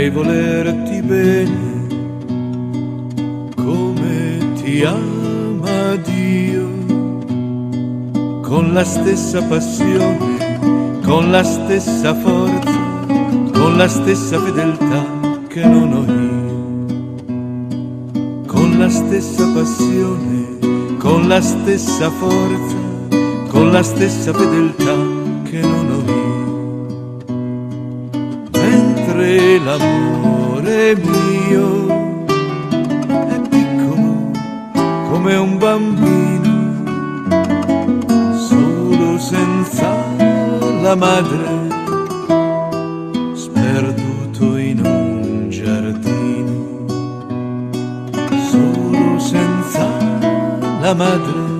vorrei volerti bene come ti ama Dio, con la stessa passione, con la stessa forza, con la stessa fedeltà che non ho io, con la stessa passione, con la stessa forza, con la stessa fedeltà che non ho io. Mentre l'amore mio è piccolo come un bambino, solo senza la madre, sperduto in un giardino, solo senza la madre,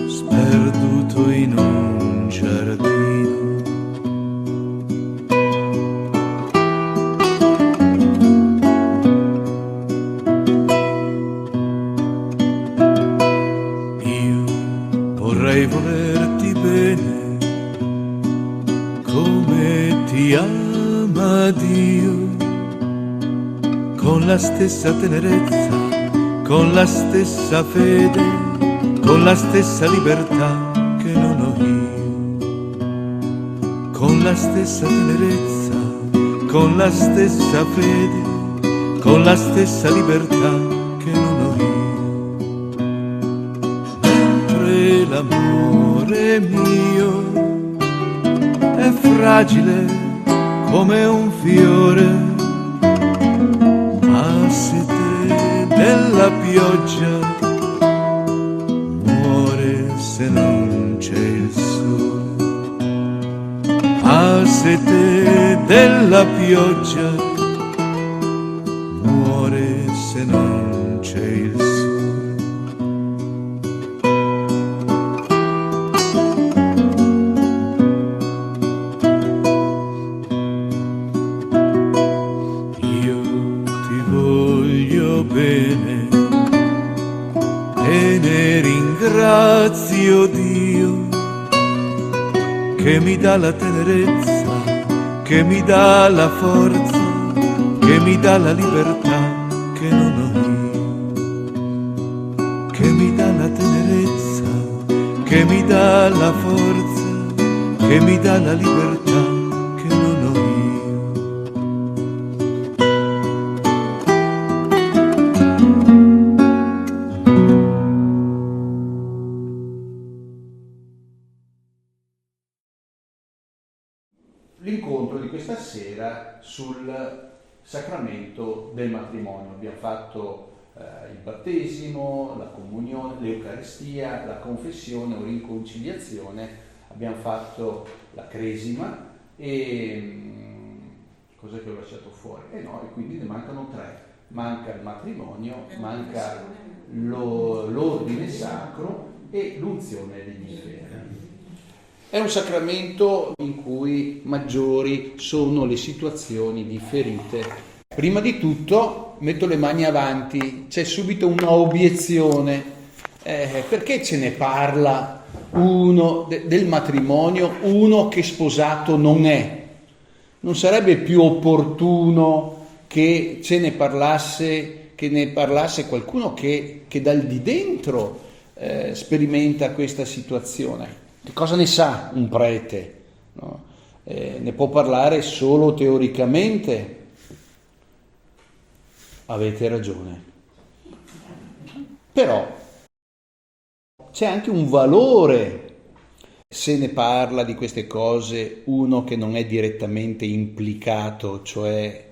sperduto in un giardino. Io vorrei volerti bene come ti ama Dio, con la stessa tenerezza, con la stessa fede, con la stessa libertà che non ho io, con la stessa tenerezza, con la stessa fede, con la stessa libertà che non ho io. Mentre l'amore mio è fragile come un fiore, ma sete della pioggia, se non c'è il sole, ha sete della pioggia, muore se non c'è il sole. Io ti voglio bene e ne ringrazio Dio che mi dà la tenerezza, che mi dà la forza, che mi dà la libertà che non ho io, che mi dà la tenerezza, che mi dà la forza, che mi dà la libertà che non ho io. L'incontro di questa sera sul sacramento del matrimonio. Abbiamo fatto il battesimo, la comunione, l'Eucaristia, la confessione o riconciliazione, abbiamo fatto la cresima e cos'è che ho lasciato fuori? E quindi ne mancano 3. Manca il matrimonio, manca l'ordine sacro e l'unzione degli inferi. È un sacramento in cui maggiori sono le situazioni differite. Prima di tutto metto le mani avanti, c'è subito una obiezione. Perché ce ne parla uno del matrimonio, uno che sposato non è? Non sarebbe più opportuno che ne parlasse qualcuno che dal di dentro sperimenta questa situazione? Che cosa ne sa un prete? No? Ne può parlare solo teoricamente? Avete ragione. Però c'è anche un valore se ne parla di queste cose uno che non è direttamente implicato, cioè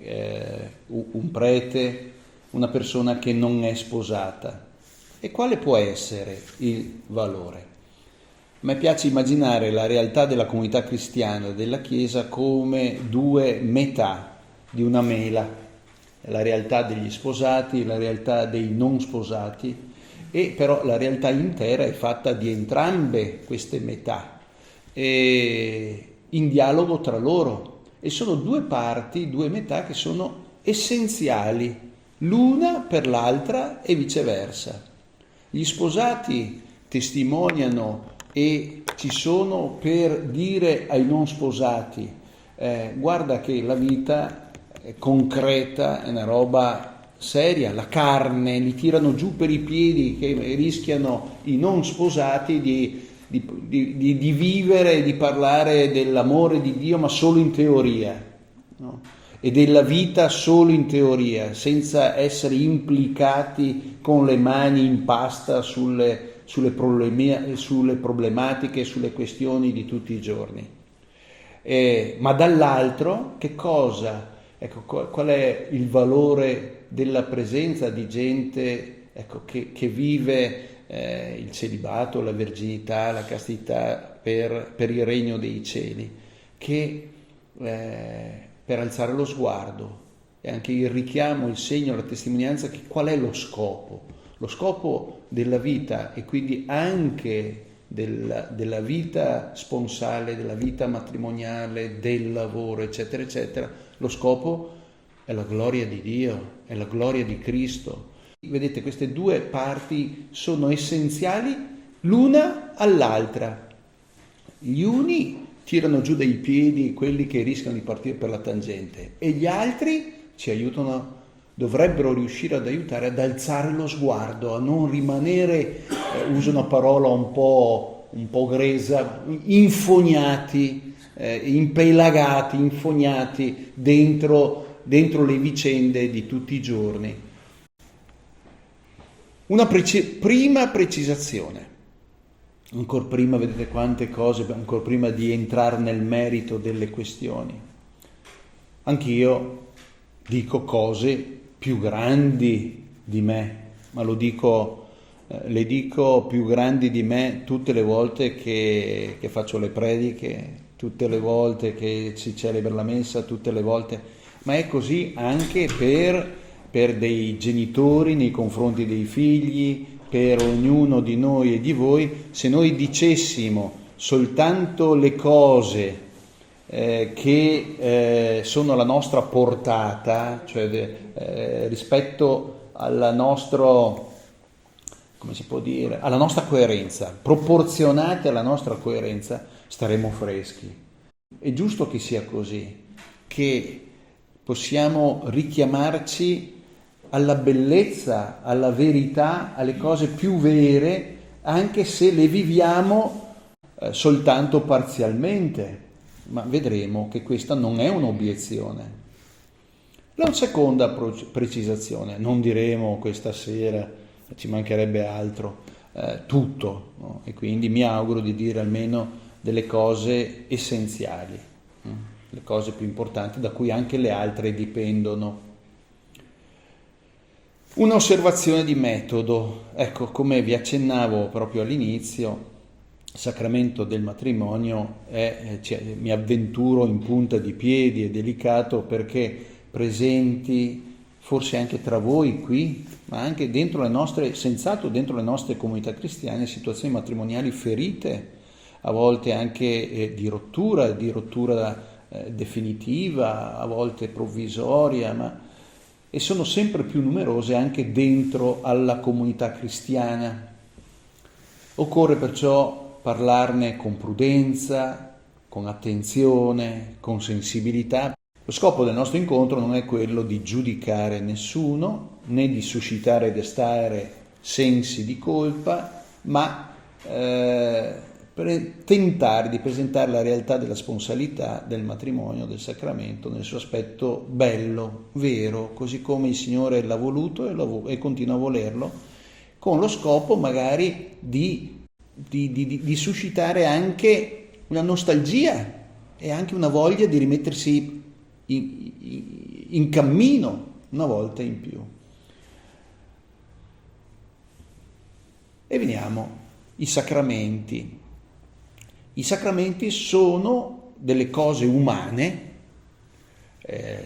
un prete, una persona che non è sposata. E quale può essere il valore? A me piace immaginare la realtà della comunità cristiana e della Chiesa come 2 metà di una mela, la realtà degli sposati e la realtà dei non sposati, e però la realtà intera è fatta di entrambe queste metà, in dialogo tra loro, e sono 2 parti, 2 metà che sono essenziali, l'una per l'altra e viceversa. Gli sposati testimoniano e ci sono per dire ai non sposati: guarda che la vita concreta, è una roba seria. La carne, li tirano giù per i piedi, che rischiano i non sposati di vivere e di parlare dell'amore di Dio, ma solo in teoria, no? E della vita solo in teoria, senza essere implicati con le mani in pasta sulle problematiche, sulle questioni di tutti i giorni. Ma dall'altro, che cosa? Ecco, qual è il valore della presenza di gente, ecco, che vive il celibato, la verginità, la castità per il regno dei cieli, che per alzare lo sguardo, e anche il richiamo, il segno, la testimonianza che qual è lo scopo? Lo scopo della vita, e quindi anche della vita sponsale, della vita matrimoniale, del lavoro, eccetera, eccetera, lo scopo è la gloria di Dio, è la gloria di Cristo. Vedete, queste due parti sono essenziali l'una all'altra. Gli uni tirano giù dai piedi quelli che rischiano di partire per la tangente, e gli altri ci aiutano, dovrebbero riuscire ad aiutare ad alzare lo sguardo, a non rimanere, uso una parola un po' gresa, infognati, impelagati, infognati dentro le vicende di tutti i giorni. Una prima precisazione, ancora prima, vedete quante cose, ancora prima di entrare nel merito delle questioni. Anch'io dico cose più grandi di me, ma le dico più grandi di me tutte le volte che faccio le prediche, tutte le volte che si celebra la messa, tutte le volte, ma è così anche per dei genitori nei confronti dei figli, per ognuno di noi e di voi. Se noi dicessimo soltanto le cose che sono alla nostra portata, cioè rispetto alla nostra, come si può dire, alla nostra coerenza, proporzionate alla nostra coerenza, staremo freschi. È giusto che sia così, che possiamo richiamarci alla bellezza, alla verità, alle cose più vere, anche se le viviamo soltanto parzialmente. Ma vedremo che questa non è un'obiezione. La seconda precisazione, non diremo questa sera, ci mancherebbe altro, tutto, no? E quindi mi auguro di dire almeno delle cose essenziali, le cose più importanti da cui anche le altre dipendono. Un'osservazione di metodo, ecco, come vi accennavo proprio all'inizio, il sacramento del matrimonio mi avventuro in punta di piedi, è delicato perché presenti forse anche tra voi qui, ma anche dentro le nostre, senz'altro dentro le nostre comunità cristiane, situazioni matrimoniali ferite, a volte anche di rottura definitiva, a volte provvisoria, e sono sempre più numerose anche dentro alla comunità cristiana. Occorre perciò parlarne con prudenza, con attenzione, con sensibilità. Lo scopo del nostro incontro non è quello di giudicare nessuno, né di suscitare e destare sensi di colpa, ma per tentare di presentare la realtà della sponsalità del matrimonio, del sacramento, nel suo aspetto bello, vero, così come il Signore l'ha voluto e continua a volerlo, con lo scopo magari di suscitare anche una nostalgia e anche una voglia di rimettersi in cammino una volta in più. E veniamo ai sacramenti. I sacramenti sono delle cose umane,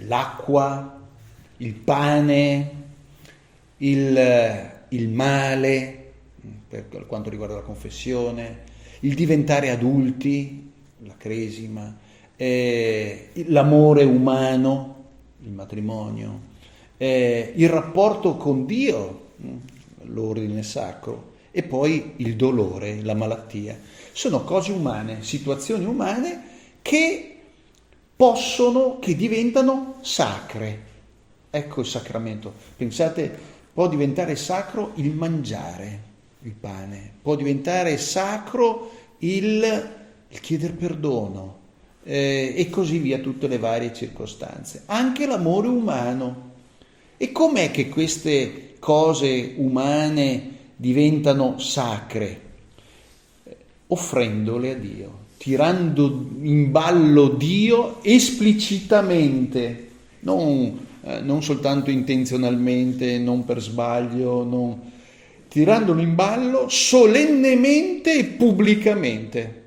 l'acqua, il pane, il male, per quanto riguarda la confessione, il diventare adulti, la cresima, l'amore umano, il matrimonio, il rapporto con Dio, l'ordine sacro, e poi il dolore, la malattia. Sono cose umane, situazioni umane che che diventano sacre. Ecco il sacramento. Pensate, può diventare sacro il mangiare il pane, può diventare sacro il chiedere perdono, e così via, tutte le varie circostanze. Anche l'amore umano. E com'è che queste cose umane diventano sacre? Offrendole a Dio, tirando in ballo Dio esplicitamente, non soltanto intenzionalmente, non per sbaglio, tirandolo in ballo solennemente e pubblicamente.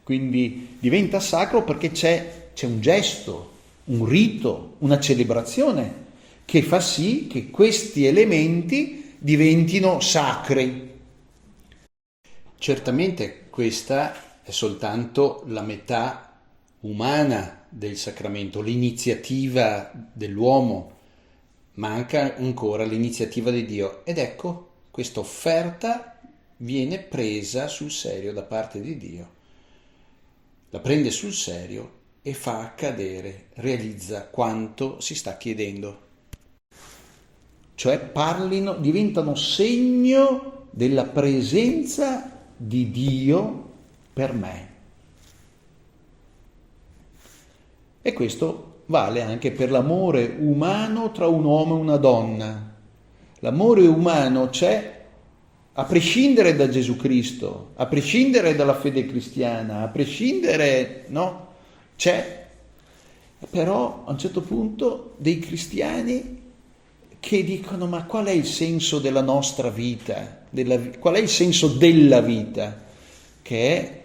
Quindi diventa sacro perché c'è un gesto, un rito, una celebrazione che fa sì che questi elementi diventino sacri. Certamente questa è soltanto la metà umana del sacramento, l'iniziativa dell'uomo. Manca ancora l'iniziativa di Dio, ed ecco, questa offerta viene presa sul serio da parte di Dio. La prende sul serio e fa accadere, realizza quanto si sta chiedendo. Cioè diventano segno della presenza di Dio per me. E questo vale anche per l'amore umano tra un uomo e una donna. L'amore umano c'è a prescindere da Gesù Cristo, a prescindere dalla fede cristiana, a prescindere, no? C'è. Però a un certo punto dei cristiani che dicono: ma qual è il senso della nostra vita? Qual è il senso della vita? Che è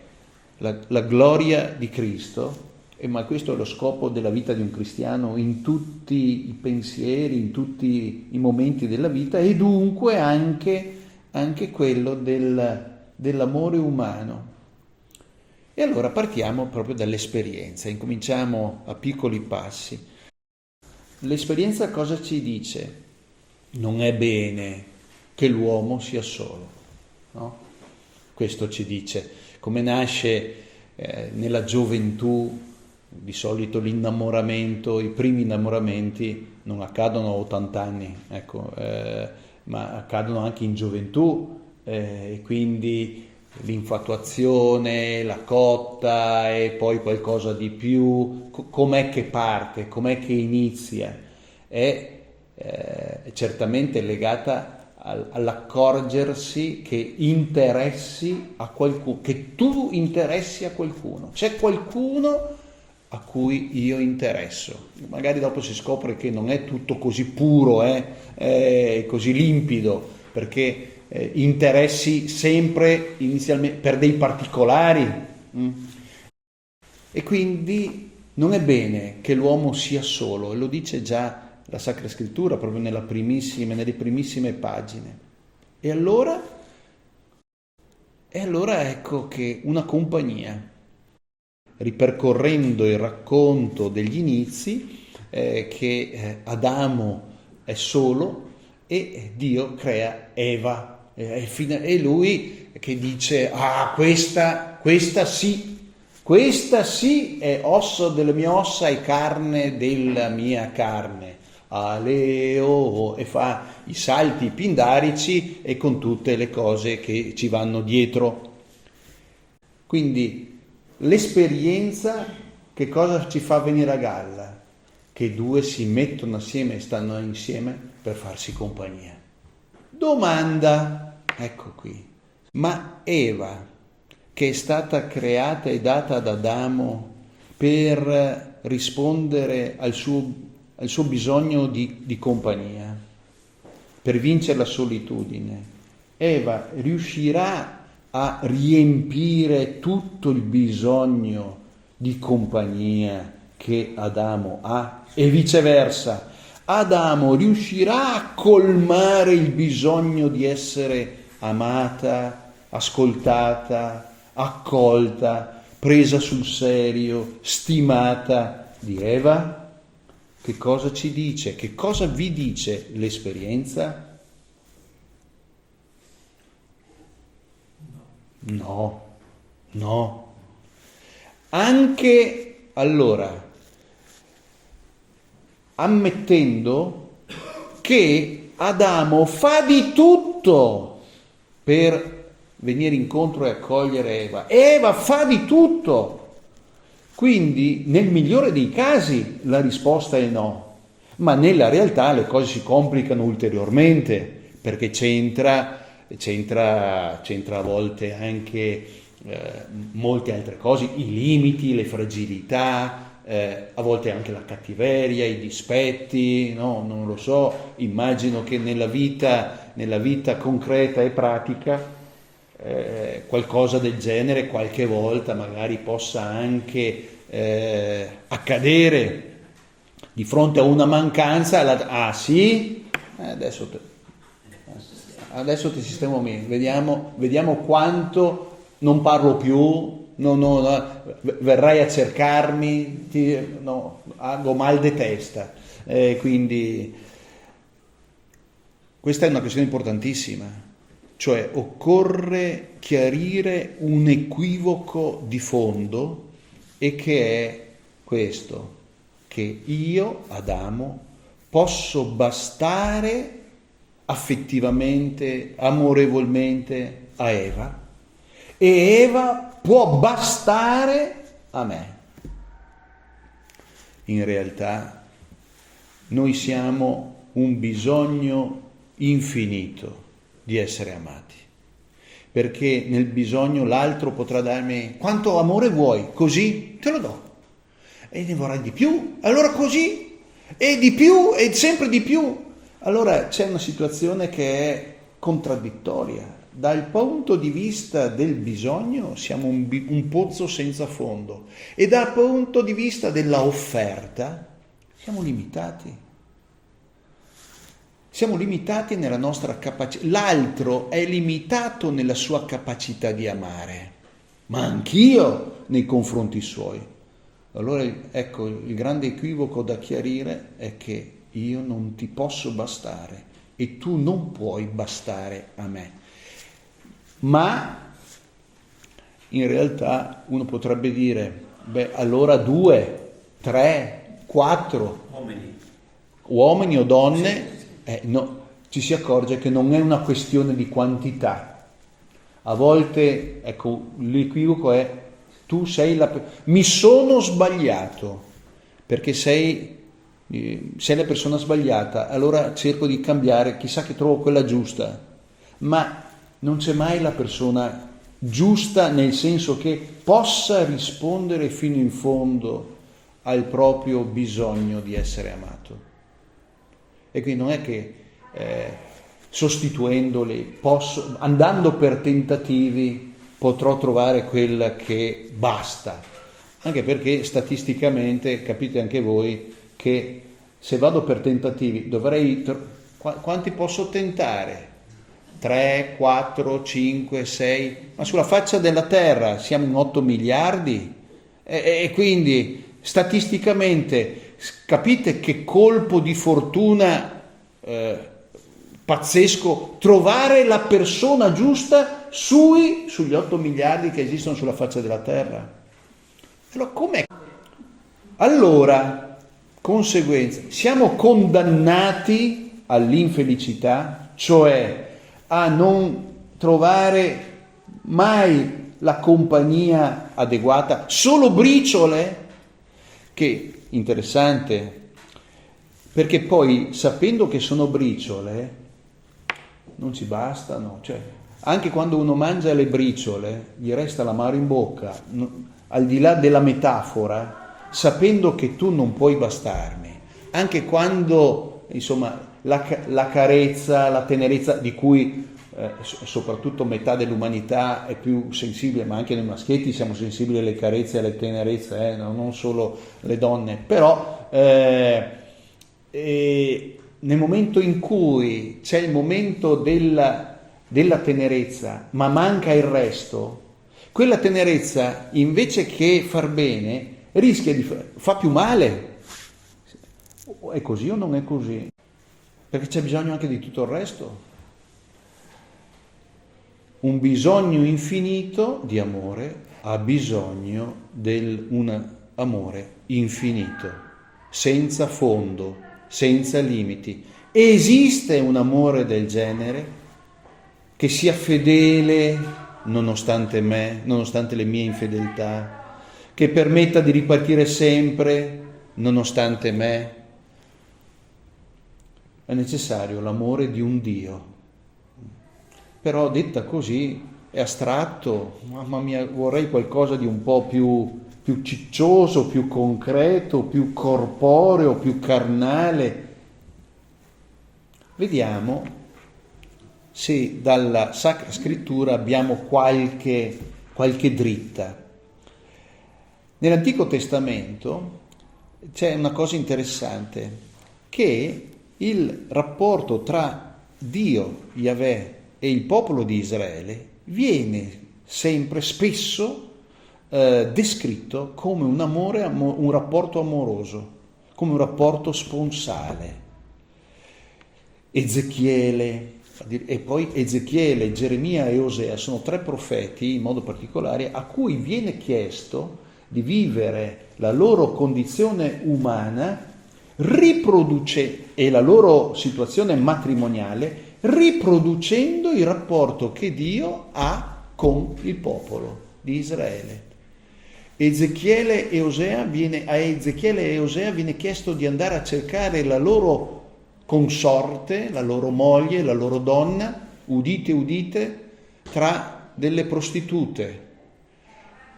la gloria di Cristo. Ma questo è lo scopo della vita di un cristiano in tutti i pensieri, in tutti i momenti della vita, e dunque anche quello dell'amore umano. E allora partiamo proprio dall'esperienza, incominciamo a piccoli passi. L'esperienza cosa ci dice? Non è bene che l'uomo sia solo, no? Questo ci dice. Come nasce nella gioventù, di solito l'innamoramento, i primi innamoramenti non accadono a 80 anni, ecco, ma accadono anche in gioventù, e quindi l'infatuazione, la cotta e poi qualcosa di più. Com'è che parte, com'è che inizia? È certamente legata all'accorgersi che interessi a qualcuno, che tu interessi a qualcuno. C'è qualcuno a cui io interesso. Magari dopo si scopre che non è tutto così puro, così limpido, perché interessi sempre inizialmente per dei particolari. E quindi non è bene che l'uomo sia solo, e lo dice già la Sacra Scrittura proprio nelle primissime pagine. E allora ecco che una compagnia, ripercorrendo il racconto degli inizi, che Adamo è solo e Dio crea Eva, e lui che dice: questa sì è osso delle mie ossa e carne della mia carne. Aleo, e fa i salti pindarici e con tutte le cose che ci vanno dietro. Quindi l'esperienza che cosa ci fa venire a galla? Che due si mettono assieme e stanno insieme per farsi compagnia. Domanda, ecco qui, ma Eva, che è stata creata e data ad Adamo per rispondere al suo bisogno di compagnia, per vincere la solitudine, Eva riuscirà a riempire tutto il bisogno di compagnia che Adamo ha, e viceversa? Adamo riuscirà a colmare il bisogno di essere amata, ascoltata, accolta, presa sul serio, stimata di Eva? Che cosa ci dice? Che cosa vi dice l'esperienza? No. Anche Allora, ammettendo che Adamo fa di tutto per venire incontro e accogliere Eva. Eva fa di tutto. Quindi, nel migliore dei casi, la risposta è no. Ma nella realtà le cose si complicano ulteriormente, perché c'entra a volte anche molte altre cose, i limiti, le fragilità, a volte anche la cattiveria, i dispetti, no? Non lo so, immagino che nella vita concreta e pratica qualcosa del genere qualche volta magari possa anche accadere di fronte a una mancanza. Sì? Adesso ti sistemo meglio, vediamo quanto non parlo più, no, verrai a cercarmi, hago mal de testa. Quindi questa è una questione importantissima, cioè occorre chiarire un equivoco di fondo, e che è questo, che io, Adamo, posso bastare affettivamente, amorevolmente a Eva, e Eva può bastare a me. In realtà noi siamo un bisogno infinito di essere amati, perché nel bisogno l'altro potrà darmi quanto amore vuoi, così te lo do, e ne vorrai di più, allora così, e di più, e sempre di più. Allora c'è una situazione che è contraddittoria. Dal punto di vista del bisogno siamo un pozzo senza fondo, e dal punto di vista della offerta siamo limitati. Siamo limitati nella nostra capacità. L'altro è limitato nella sua capacità di amare, ma anch'io nei confronti suoi. Allora ecco, il grande equivoco da chiarire è che io non ti posso bastare e tu non puoi bastare a me. Ma in realtà uno potrebbe dire, allora 2, 3, 4 uomini o donne, no, ci si accorge che non è una questione di quantità. A volte, ecco, l'equivoco è tu sei mi sono sbagliato perché sei la persona sbagliata, allora cerco di cambiare, chissà che trovo quella giusta. Ma non c'è mai la persona giusta, nel senso che possa rispondere fino in fondo al proprio bisogno di essere amato. E quindi non è che sostituendoli, andando per tentativi, potrò trovare quella che basta. Anche perché statisticamente capite anche voi che se vado per tentativi dovrei... Quanti posso tentare? 3, 4, 5, 6, ma sulla faccia della terra siamo in 8 miliardi e quindi statisticamente capite che colpo di fortuna pazzesco trovare la persona giusta sugli 8 miliardi che esistono sulla faccia della terra. Allora com'è? Allora, conseguenza, siamo condannati all'infelicità, cioè a non trovare mai la compagnia adeguata, solo briciole, che interessante, perché poi sapendo che sono briciole non ci bastano, cioè anche quando uno mangia le briciole gli resta l'amaro in bocca, al di là della metafora, sapendo che tu non puoi bastarmi, anche quando insomma la carezza, la tenerezza di cui soprattutto metà dell'umanità è più sensibile, ma anche noi maschietti siamo sensibili alle carezze e alle tenerezze, non solo le donne, però nel momento in cui c'è il momento della tenerezza, ma manca il resto, quella tenerezza invece che far bene rischia di fa più male. È così o non è così? Perché c'è bisogno anche di tutto il resto. Un bisogno infinito di amore ha bisogno amore infinito, senza fondo, senza limiti. Esiste un amore del genere che sia fedele nonostante me, nonostante le mie infedeltà, che permetta di ripartire sempre nonostante me? È necessario l'amore di un Dio. Però detta così è astratto, mamma mia, vorrei qualcosa di un po' più ciccioso, più concreto, più corporeo, più carnale. Vediamo se dalla Sacra Scrittura abbiamo qualche dritta. Nell'Antico Testamento c'è una cosa interessante, che il rapporto tra Dio, Yahweh, e il popolo di Israele viene sempre, spesso, descritto come un rapporto amoroso, come un rapporto sponsale. Ezechiele, Geremia e Osea sono 3 profeti in modo particolare a cui viene chiesto di vivere la loro condizione umana e la loro situazione matrimoniale riproducendo il rapporto che Dio ha con il popolo di Israele. A Ezechiele e Osea viene chiesto di andare a cercare la loro consorte, la loro moglie, la loro donna, udite udite, tra delle prostitute.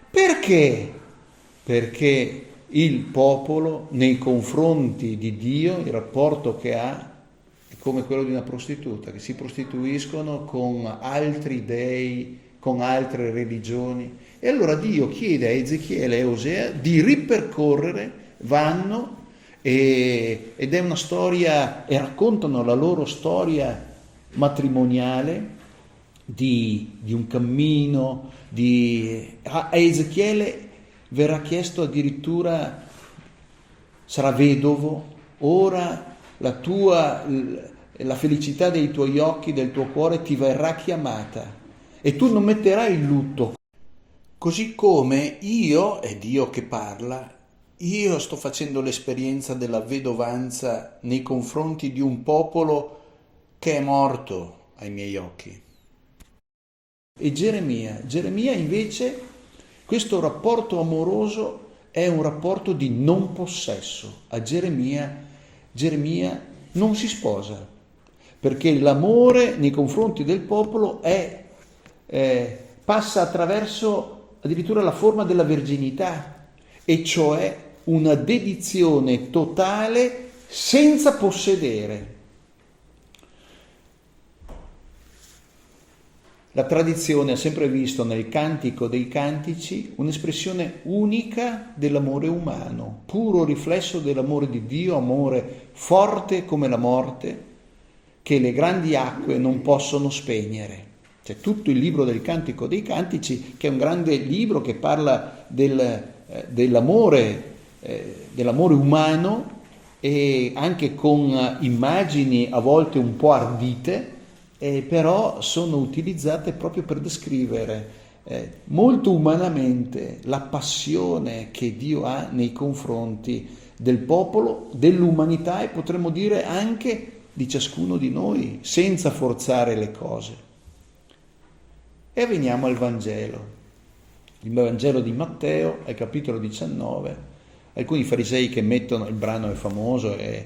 Perché? Perché il popolo nei confronti di Dio, il rapporto che ha è come quello di una prostituta, che si prostituiscono con altri dei, con altre religioni. E allora Dio chiede a Ezechiele e Osea di ripercorrere, vanno ed è una storia, e raccontano la loro storia matrimoniale di un cammino, a Ezechiele verrà chiesto addirittura, sarà vedovo, ora la felicità dei tuoi occhi, del tuo cuore ti verrà chiamata e tu non metterai il lutto. Così come io, è Dio che parla, io sto facendo l'esperienza della vedovanza nei confronti di un popolo che è morto ai miei occhi. E Geremia invece, questo rapporto amoroso è un rapporto di non possesso. A Geremia non si sposa, perché l'amore nei confronti del popolo passa attraverso addirittura la forma della verginità, e cioè una dedizione totale senza possedere. La tradizione ha sempre visto nel Cantico dei Cantici un'espressione unica dell'amore umano, puro riflesso dell'amore di Dio, amore forte come la morte, che le grandi acque non possono spegnere. C'è tutto il libro del Cantico dei Cantici, che è un grande libro che parla dell'amore umano, e anche con immagini a volte un po' ardite, però sono utilizzate proprio per descrivere molto umanamente la passione che Dio ha nei confronti del popolo, dell'umanità e potremmo dire anche di ciascuno di noi, senza forzare le cose. E veniamo al Vangelo. Il Vangelo di Matteo, al capitolo 19, alcuni farisei che mettono, il brano è famoso, e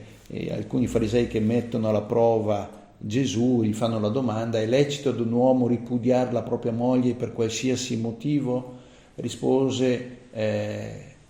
alcuni farisei che mettono alla prova Gesù, gli fanno la domanda: è lecito ad un uomo ripudiare la propria moglie per qualsiasi motivo? Rispose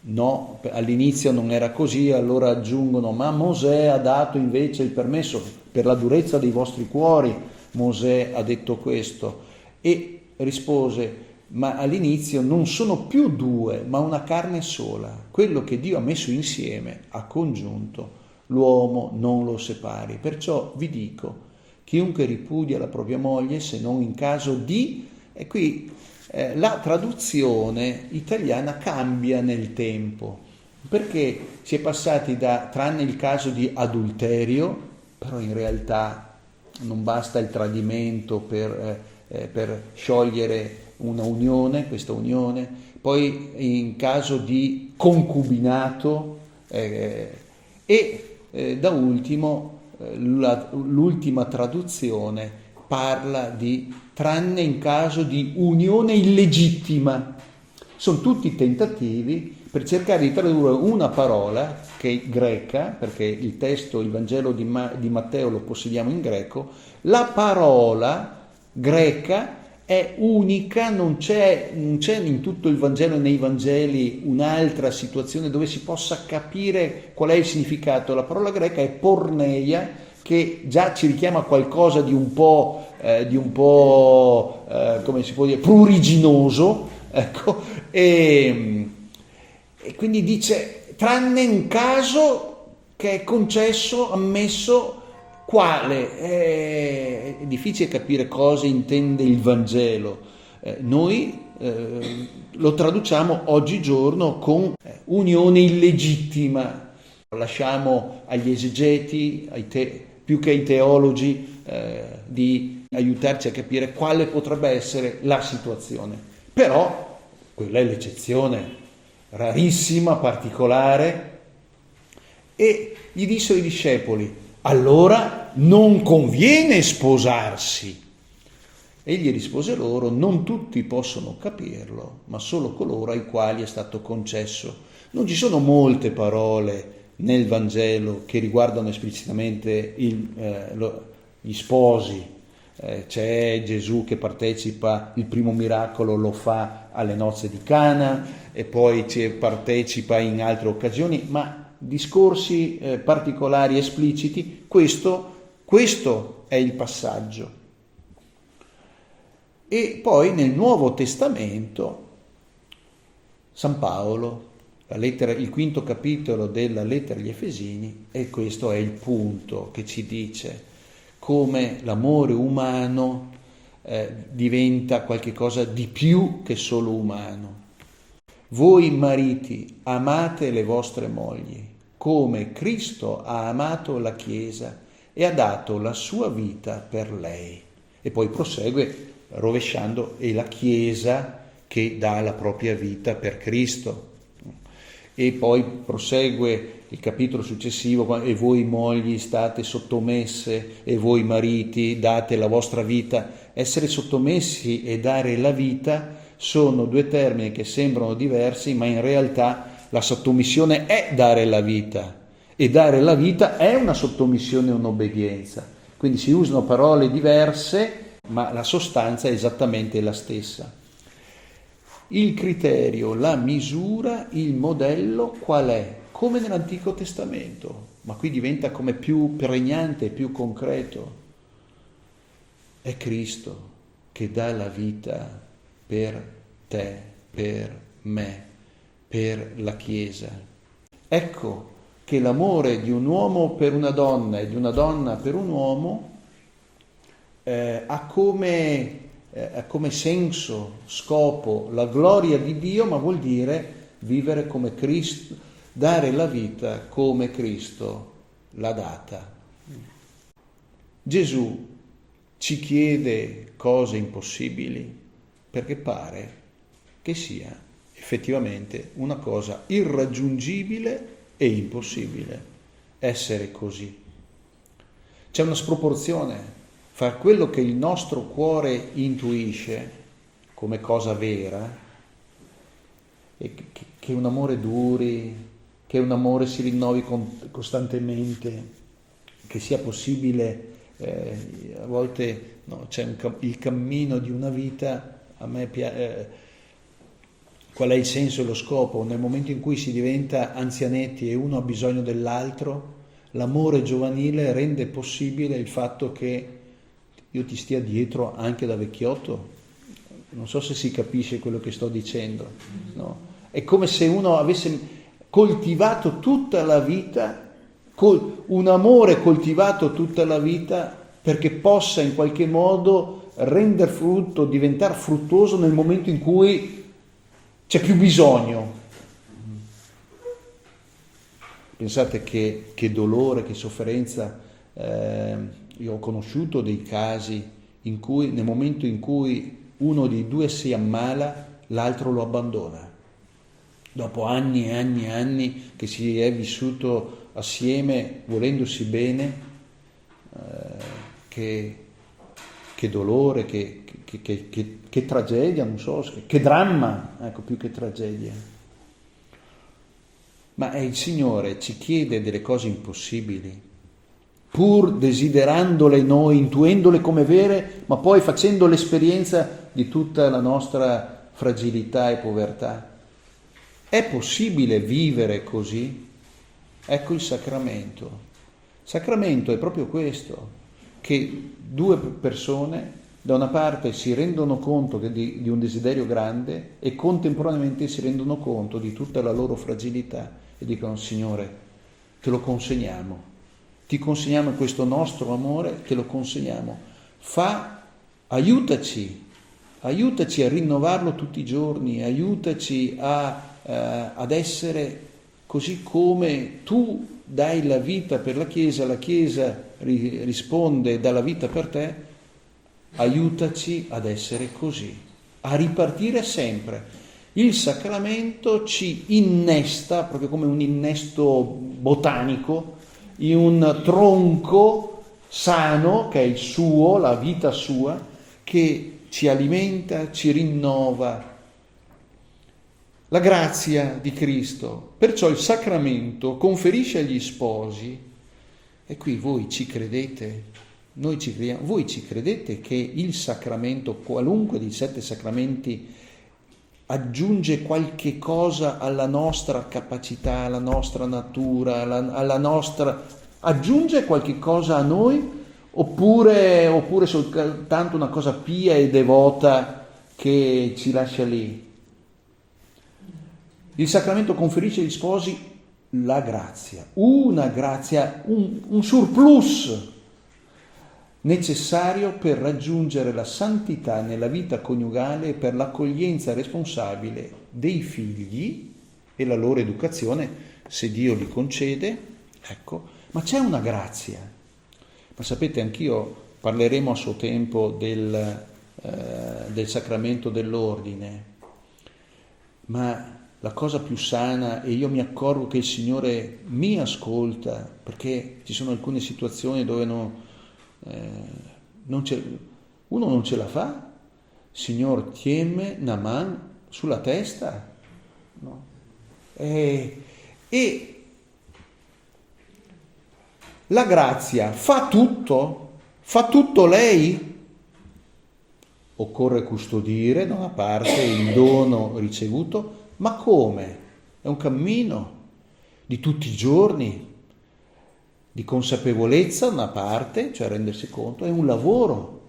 no, all'inizio non era così. Allora aggiungono: ma Mosè ha dato invece il permesso, per la durezza dei vostri cuori Mosè ha detto questo. E rispose: ma all'inizio non sono più 2 ma una carne sola, quello che Dio ha messo insieme, ha congiunto, l'uomo non lo separi. Perciò vi dico, chiunque ripudia la propria moglie, se non in caso di... E qui la traduzione italiana cambia nel tempo, perché si è passati tranne il caso di adulterio, però in realtà non basta il tradimento per sciogliere questa unione, poi in caso di concubinato da ultimo l'ultima traduzione parla di tranne in caso di unione illegittima. Sono tutti tentativi per cercare di tradurre una parola che è greca, perché il testo, il Vangelo di Matteo lo possediamo in greco. La parola greca è unica, non c'è in tutto il Vangelo e nei Vangeli un'altra situazione dove si possa capire qual è il significato. La parola greca è porneia, che già ci richiama a qualcosa di un po' come si può dire, pruriginoso, ecco, e quindi dice tranne un caso che è concesso, ammesso. Quale? È difficile capire cosa intende il Vangelo. Noi lo traduciamo oggigiorno con unione illegittima. Lasciamo agli esegeti, più che ai teologi, di aiutarci a capire quale potrebbe essere la situazione. Però quella è l'eccezione rarissima, particolare. E gli dissero i discepoli: allora non conviene sposarsi. Egli rispose loro: non tutti possono capirlo, ma solo coloro ai quali è stato concesso. Non ci sono molte parole nel Vangelo che riguardano esplicitamente gli sposi. C'è Gesù che partecipa, il primo miracolo lo fa alle nozze di Cana e poi partecipa in altre occasioni, ma discorsi particolari, espliciti, questo è il passaggio. E poi nel Nuovo Testamento San Paolo, il quinto capitolo della lettera agli Efesini, e questo è il punto che ci dice come l'amore umano diventa qualcosa di più che solo umano. Voi mariti amate le vostre mogli come Cristo ha amato la Chiesa e ha dato la sua vita per lei. E poi prosegue rovesciando: e la Chiesa che dà la propria vita per Cristo. E poi prosegue il capitolo successivo: e voi mogli state sottomesse, e voi mariti date la vostra vita. Essere sottomessi e dare la vita sono due termini che sembrano diversi, ma in realtà la sottomissione è dare la vita, e dare la vita è una sottomissione e un'obbedienza. Quindi si usano parole diverse, ma la sostanza è esattamente la stessa. Il criterio, la misura, il modello qual è? Come nell'Antico Testamento, ma qui diventa come più pregnante, più concreto. È Cristo che dà la vita per te, per me, per la Chiesa. Ecco che l'amore di un uomo per una donna e di una donna per un uomo ha come senso, scopo la gloria di Dio, ma vuol dire vivere come Cristo, dare la vita come Cristo l'ha data. Gesù ci chiede cose impossibili perché pare che sia effettivamente una cosa irraggiungibile e impossibile essere così. C'è una sproporzione fra quello che il nostro cuore intuisce come cosa vera, e che un amore duri, che un amore si rinnovi costantemente, che sia possibile, a volte no, c'è il cammino di una vita. A me qual è il senso e lo scopo? Nel momento in cui si diventa anzianetti e uno ha bisogno dell'altro, l'amore giovanile rende possibile il fatto che io ti stia dietro anche da vecchiotto. Non so se si capisce quello che sto dicendo, no? È come se uno avesse coltivato tutta la vita, un amore coltivato tutta la vita, perché possa in qualche modo rendere frutto, diventare fruttuoso nel momento in cui c'è più bisogno. Pensate che dolore, che sofferenza. Io ho conosciuto dei casi in cui nel momento in cui uno dei due si ammala, l'altro lo abbandona. Dopo anni e anni e anni che si è vissuto assieme, volendosi bene, che dolore, che tragedia, non so, che dramma, ecco, più che tragedia. Ma il Signore ci chiede delle cose impossibili, pur desiderandole noi, intuendole come vere, ma poi facendo l'esperienza di tutta la nostra fragilità e povertà. È possibile vivere così? Ecco il sacramento. Il sacramento è proprio questo, che due persone da una parte si rendono conto di un desiderio grande e contemporaneamente si rendono conto di tutta la loro fragilità e dicono: Signore, te lo consegniamo, ti consegniamo questo nostro amore, te lo consegniamo, aiutaci a rinnovarlo tutti i giorni, aiutaci ad essere così come tu dai la vita per la Chiesa risponde dà la vita per te, aiutaci ad essere così, a ripartire sempre. Il sacramento ci innesta, proprio come un innesto botanico, in un tronco sano, che è il suo, la vita sua, che ci alimenta, ci rinnova. La grazia di Cristo, perciò il sacramento conferisce agli sposi, e qui voi ci credete, noi ci crediamo, voi ci credete che il sacramento, qualunque dei 7 sacramenti, aggiunge qualche cosa alla nostra capacità, alla nostra natura, alla nostra... aggiunge qualche cosa a noi, oppure soltanto una cosa pia e devota che ci lascia lì? Il sacramento conferisce agli sposi la grazia, una grazia, un surplus necessario per raggiungere la santità nella vita coniugale e per l'accoglienza responsabile dei figli e la loro educazione, se Dio li concede, ecco. Ma c'è una grazia. Ma sapete, anch'io parleremo a suo tempo del sacramento dell'ordine, ma la cosa più sana, e io mi accorgo che il Signore mi ascolta, perché ci sono alcune situazioni dove uno non ce la fa, Signor, tiemme una man sulla testa, no? E la grazia fa tutto lei. Occorre custodire da una parte il dono ricevuto, ma come? È un cammino di tutti i giorni, di consapevolezza da una parte, cioè rendersi conto, è un lavoro,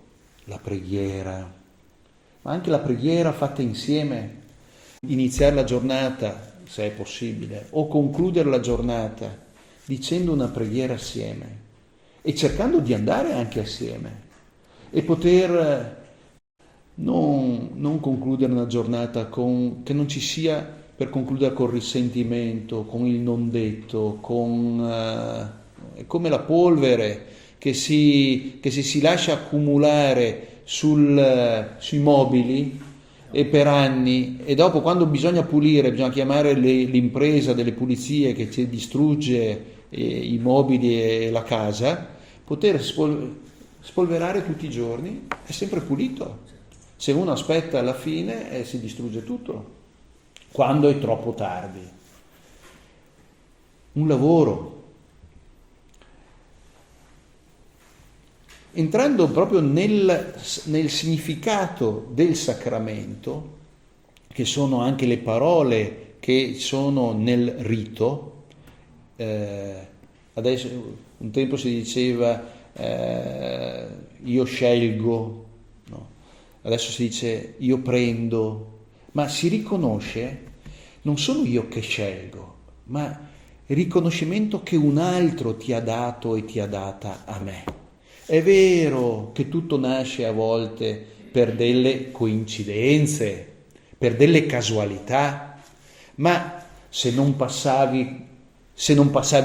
la preghiera, ma anche la preghiera fatta insieme, iniziare la giornata, se è possibile, o concludere la giornata dicendo una preghiera assieme e cercando di andare anche assieme e poter non concludere una giornata che non ci sia per concludere col risentimento, con il non detto, è come la polvere che si lascia accumulare sui mobili e per anni, e dopo quando bisogna pulire bisogna chiamare l'impresa delle pulizie che ci distrugge i mobili e la casa. Poter spolverare tutti i giorni è sempre pulito. Se uno aspetta alla fine si distrugge tutto, quando è troppo tardi. Un lavoro. Entrando proprio nel significato del sacramento, che sono anche le parole che sono nel rito, adesso un tempo si diceva io scelgo, no? Adesso si dice io prendo, ma si riconosce, non sono io che scelgo, ma il riconoscimento che un altro ti ha dato e ti ha data a me. È vero che tutto nasce a volte per delle coincidenze, per delle casualità, ma se non passavi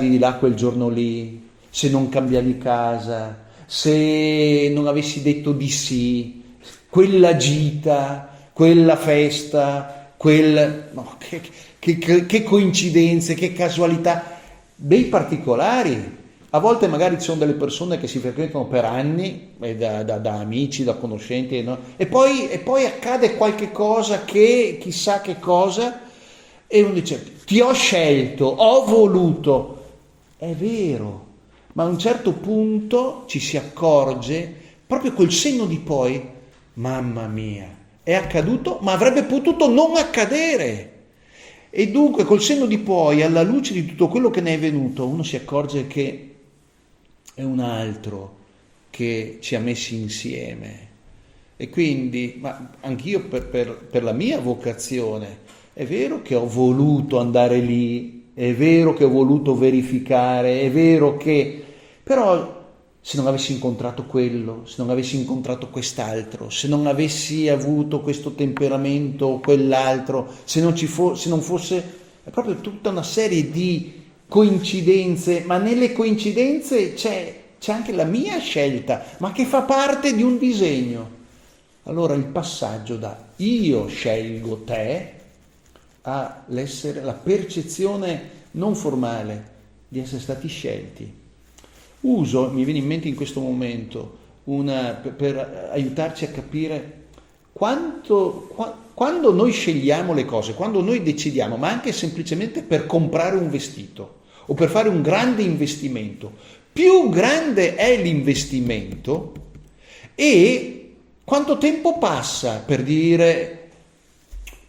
di là quel giorno lì, se non cambiavi casa, se non avessi detto di sì, quella gita, quella festa, che coincidenze, che casualità, dei particolari. A volte magari ci sono delle persone che si frequentano per anni, da amici, da conoscenti, no? E poi accade qualche cosa che chissà che cosa, e uno dice ti ho scelto, ho voluto. È vero, ma a un certo punto ci si accorge, proprio col senno di poi, mamma mia, è accaduto, ma avrebbe potuto non accadere. E dunque col senno di poi, alla luce di tutto quello che ne è venuto, uno si accorge che è un altro che ci ha messi insieme. E quindi, ma anch'io per la mia vocazione, è vero che ho voluto andare lì, è vero che ho voluto verificare, è vero che... Però se non avessi incontrato quello, se non avessi incontrato quest'altro, se non avessi avuto questo temperamento o quell'altro, se non fosse... È proprio tutta una serie di coincidenze, ma nelle coincidenze c'è anche la mia scelta, ma che fa parte di un disegno. Allora il passaggio da io scelgo te all'essere la percezione non formale di essere stati scelti. Mi viene in mente in questo momento per aiutarci a capire quando noi scegliamo le cose, quando noi decidiamo, ma anche semplicemente per comprare un vestito o per fare un grande investimento, più grande è l'investimento e quanto tempo passa per dire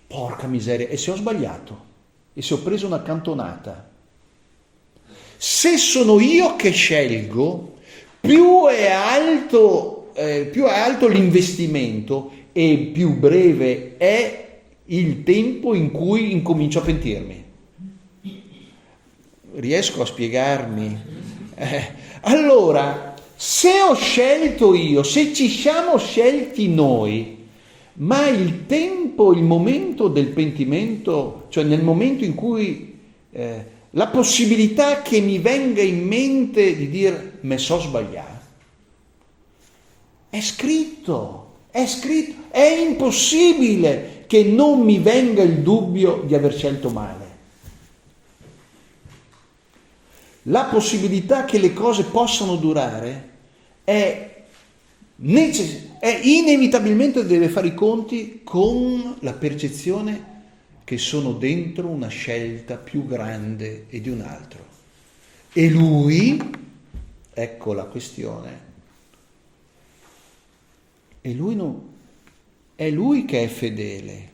porca miseria, e se ho sbagliato, e se ho preso una cantonata. Se sono io che scelgo, più è alto l'investimento e più breve è il tempo in cui incomincio a pentirmi. Riesco a spiegarmi? Allora, se ho scelto io, se ci siamo scelti noi, ma il tempo, il momento del pentimento, cioè nel momento in cui la possibilità che mi venga in mente di dire me so sbagliato, è scritto, è impossibile che non mi venga il dubbio di aver scelto male. La possibilità che le cose possano durare è inevitabilmente deve fare i conti con la percezione che sono dentro una scelta più grande e di un altro. E lui, ecco la questione, è lui che è fedele,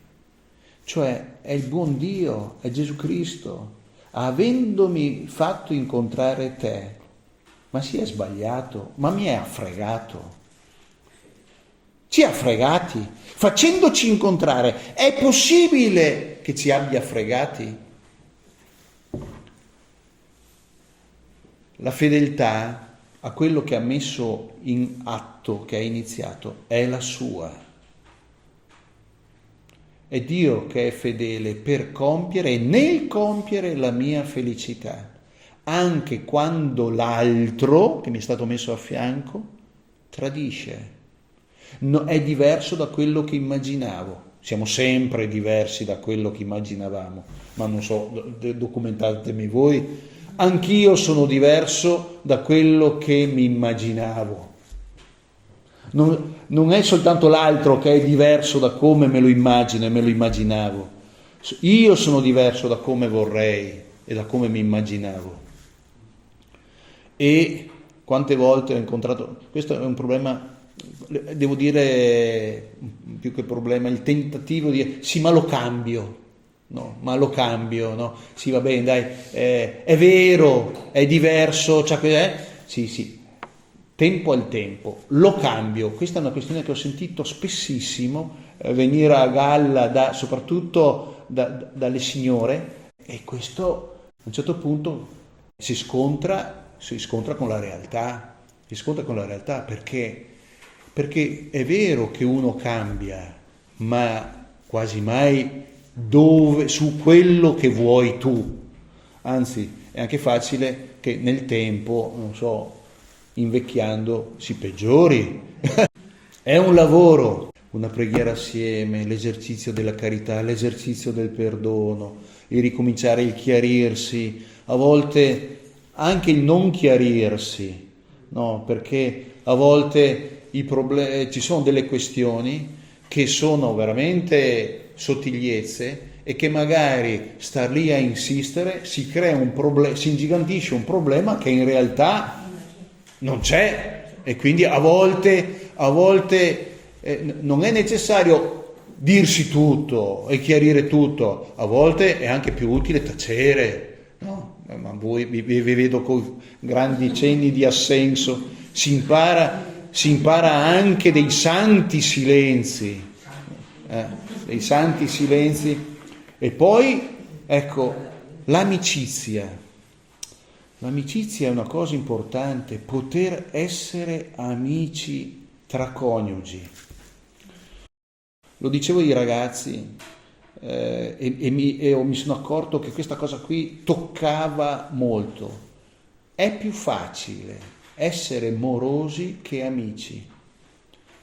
cioè è il buon Dio, è Gesù Cristo, avendomi fatto incontrare te, ma si è sbagliato, ma mi ha fregato. Ci ha fregati, facendoci incontrare. È possibile che ci abbia fregati? La fedeltà a quello che ha messo in atto, che ha iniziato, è la sua. È Dio che è fedele per compiere e nel compiere la mia felicità, anche quando l'altro che mi è stato messo a fianco tradisce. No, è diverso da quello che immaginavo. Siamo sempre diversi da quello che immaginavamo, ma non so, documentatemi voi. Anch'io sono diverso da quello che mi immaginavo. Non è soltanto l'altro che è diverso da come me lo immagino e me lo immaginavo. Io sono diverso da come vorrei e da come mi immaginavo. E quante volte ho incontrato, questo è un problema, devo dire, più che problema, il tentativo di sì, ma lo cambio. No, ma lo cambio, no? Sì, va bene, dai, è vero, è diverso, sì, tempo al tempo, lo cambio. Questa è una questione che ho sentito spessissimo venire a galla soprattutto dalle signore, e questo a un certo punto si scontra con la realtà, perché è vero che uno cambia, ma quasi mai su quello che vuoi tu. Anzi, è anche facile che nel tempo, non so, invecchiando si peggiori. È un lavoro una preghiera assieme, l'esercizio della carità, l'esercizio del perdono, il ricominciare, il chiarirsi, a volte anche il non chiarirsi, no? Perché a volte ci sono delle questioni che sono veramente sottigliezze e che magari star lì a insistere si crea un problema, si ingigantisce un problema che in realtà non c'è, e quindi a volte non è necessario dirsi tutto e chiarire tutto, a volte è anche più utile tacere, no? Ma voi vi vedo con grandi cenni di assenso, si impara anche dei santi silenzi, dei santi silenzi. E poi, ecco, l'amicizia è una cosa importante, poter essere amici tra coniugi. Lo dicevo ai ragazzi e mi sono accorto che questa cosa qui toccava molto. È più facile essere morosi che amici.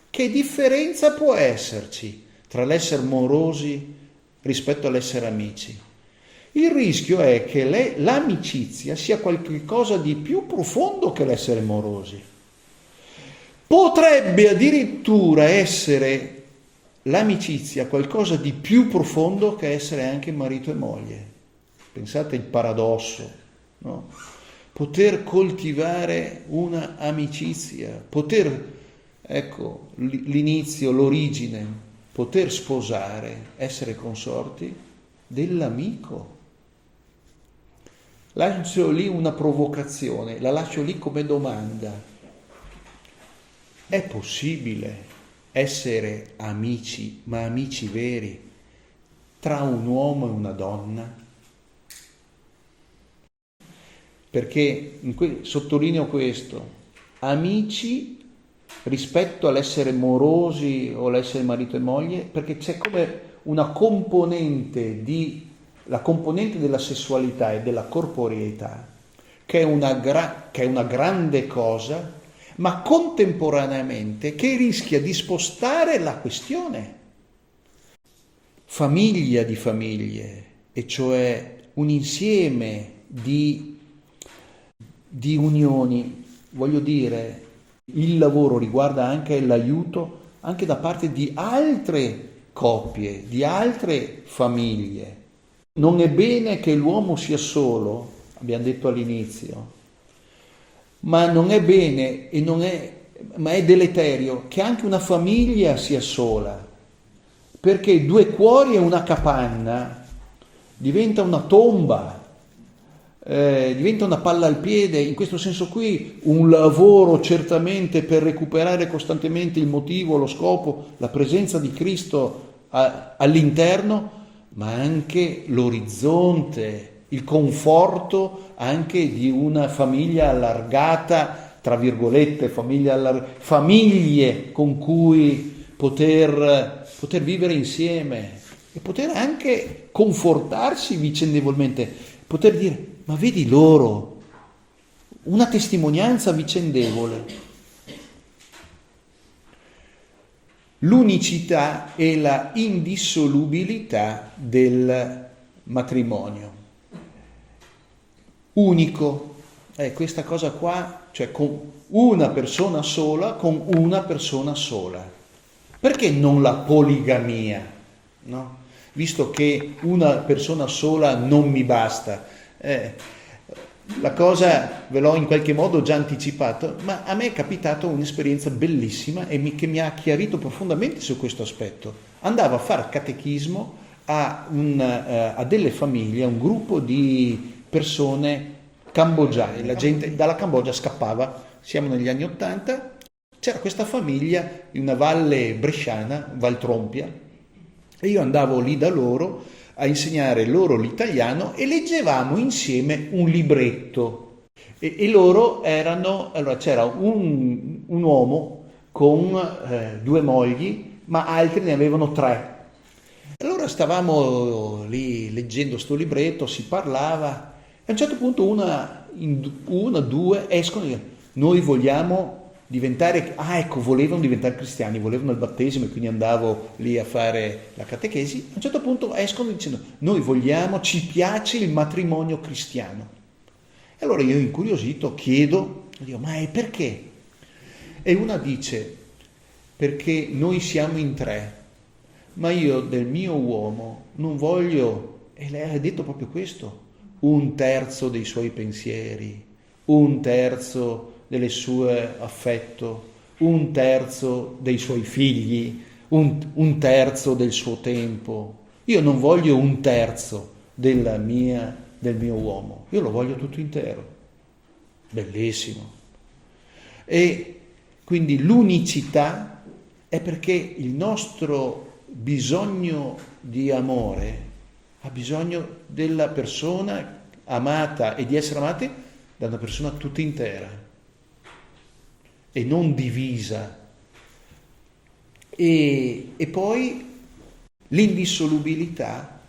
Che differenza può esserci tra l'essere morosi rispetto all'essere amici? Il rischio è che l'amicizia sia qualcosa di più profondo che l'essere morosi. Potrebbe addirittura essere l'amicizia qualcosa di più profondo che essere anche marito e moglie. Pensate il paradosso, no? Poter coltivare una amicizia, ecco, l'inizio, l'origine, poter sposare, essere consorti dell'amico. Lascio lì una provocazione, la lascio lì come domanda. È possibile essere amici, ma amici veri, tra un uomo e una donna? Perché sottolineo questo: amici rispetto all'essere morosi o l'essere marito e moglie, perché c'è come una componente la componente della sessualità e della corporeità, che è una grande cosa, ma contemporaneamente che rischia di spostare la questione. Famiglia di famiglie, e cioè un insieme di unioni, voglio dire, il lavoro riguarda anche l'aiuto anche da parte di altre coppie, di altre famiglie. Non è bene che l'uomo sia solo, abbiamo detto all'inizio, ma non è bene ma è deleterio che anche una famiglia sia sola, perché due cuori e una capanna diventa una tomba, diventa una palla al piede. In questo senso qui un lavoro certamente per recuperare costantemente il motivo, lo scopo, la presenza di Cristo all'interno, ma anche l'orizzonte, il conforto anche di una famiglia allargata, tra virgolette, famiglie con cui poter vivere insieme e poter anche confortarsi vicendevolmente, poter dire: ma vedi loro, una testimonianza vicendevole. L'unicità e la indissolubilità del matrimonio. Unico, questa cosa qua, cioè con una persona sola, con una persona sola. Perché non la poligamia? No? Visto che una persona sola non mi basta. La cosa ve l'ho in qualche modo già anticipato, ma a me è capitata un'esperienza bellissima e che mi ha chiarito profondamente su questo aspetto. Andavo a fare catechismo a delle famiglie, a un gruppo di persone cambogiane. La gente dalla Cambogia scappava, siamo negli anni '80, c'era questa famiglia in una valle bresciana, Val Trompia, e io andavo lì da loro a insegnare loro l'italiano e leggevamo insieme un libretto e loro erano, allora c'era un uomo con 2 mogli, ma altri ne avevano 3. Allora stavamo lì leggendo sto libretto, si parlava e a un certo punto una, 2 escono e dicono: noi vogliamo volevano diventare cristiani, volevano il battesimo e quindi andavo lì a fare la catechesi. A un certo punto escono dicendo: noi ci piace il matrimonio cristiano. E allora io, incuriosito, chiedo, dico: ma è perché? E una dice: perché noi siamo in 3, ma io del mio uomo non voglio, e lei ha detto proprio questo, 1/3 dei suoi pensieri, 1/3 del suo affetto, 1/3 dei suoi figli, 1/3 del suo tempo. Io non voglio 1/3 del mio uomo, io lo voglio tutto intero. Bellissimo. E quindi l'unicità è perché il nostro bisogno di amore ha bisogno della persona amata e di essere amati da una persona tutta intera e non divisa. E poi l'indissolubilità,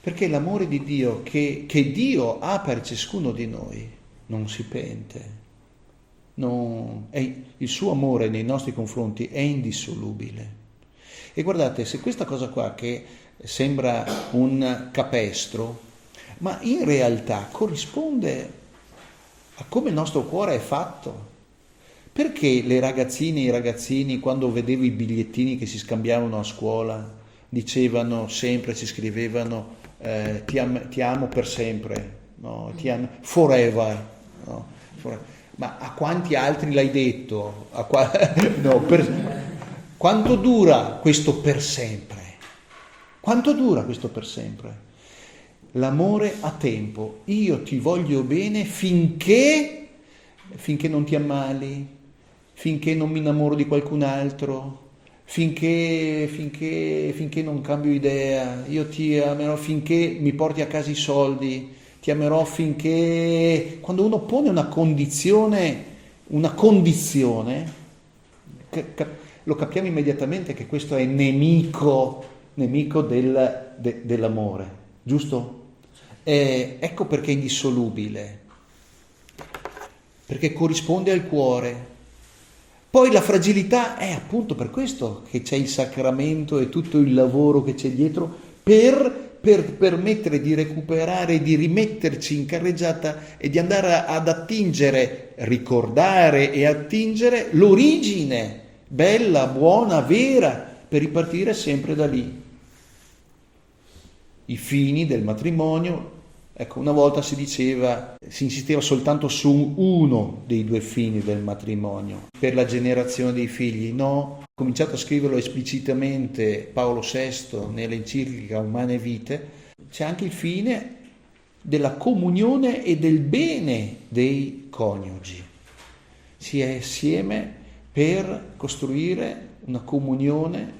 perché l'amore di Dio che Dio ha per ciascuno di noi non si pente. Il suo amore nei nostri confronti è indissolubile. E guardate, se questa cosa qua, che sembra un capestro, ma in realtà corrisponde a come il nostro cuore è fatto. Perché le ragazzine e i ragazzini, quando vedevo i bigliettini che si scambiavano a scuola, dicevano sempre, ci scrivevano ti amo per sempre, no? Ti amo forever, no? Forever. Ma a quanti altri l'hai detto? Quanto dura questo per sempre? Quanto dura questo per sempre? L'amore ha tempo. Io ti voglio bene finché non ti ammali, finché non mi innamoro di qualcun altro, finché non cambio idea. Io ti amerò finché mi porti a casa i soldi. Ti amerò finché... Quando uno pone una condizione, lo capiamo immediatamente che questo è nemico dell'amore, giusto? Ecco perché è indissolubile, perché corrisponde al cuore. Poi la fragilità è appunto per questo che c'è il sacramento e tutto il lavoro che c'è dietro per permettere di recuperare, di rimetterci in carreggiata e di andare ad attingere, ricordare e attingere l'origine bella, buona, vera, per ripartire sempre da lì. I fini del matrimonio, ecco, una volta si insisteva soltanto su uno dei 2 fini del matrimonio, per la generazione dei figli. No, ha cominciato a scriverlo esplicitamente Paolo VI nell'enciclica Humanae Vitae. C'è anche il fine della comunione e del bene dei coniugi. Si è assieme per costruire una comunione,